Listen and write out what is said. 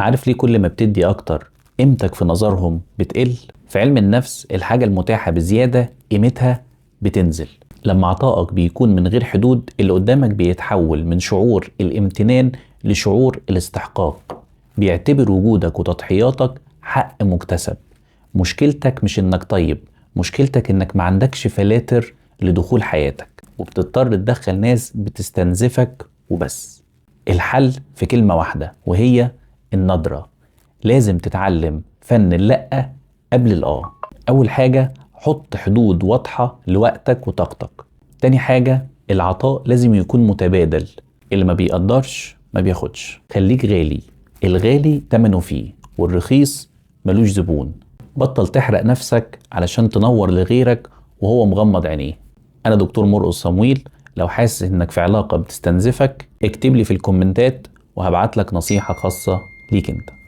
عارف ليه كل ما بتدي أكتر قيمتك في نظرهم بتقل؟ في علم النفس الحاجة المتاحة بزيادة قيمتها بتنزل. لما عطائك بيكون من غير حدود اللي قدامك بيتحول من شعور الامتنان لشعور الاستحقاق، بيعتبر وجودك وتضحياتك حق مكتسب. مشكلتك مش انك طيب، مشكلتك انك ما عندكش فلاتر لدخول حياتك، وبتضطر تدخل ناس بتستنزفك وبس. الحل في كلمة واحدة وهي النضرة. لازم تتعلم فن اللأ قبل الآه. أول حاجة حط حدود واضحة لوقتك وطاقتك. تاني حاجة العطاء لازم يكون متبادل، اللي ما بيقدرش ما بياخدش. خليك غالي، الغالي تمنه فيه والرخيص ملوش زبون. بطل تحرق نفسك علشان تنور لغيرك وهو مغمض عينيه. أنا دكتور مرقص صمويل. لو حاسس إنك في علاقة بتستنزفك اكتب لي في الكومنتات وهبعت لك نصيحة خاصة ليك انت.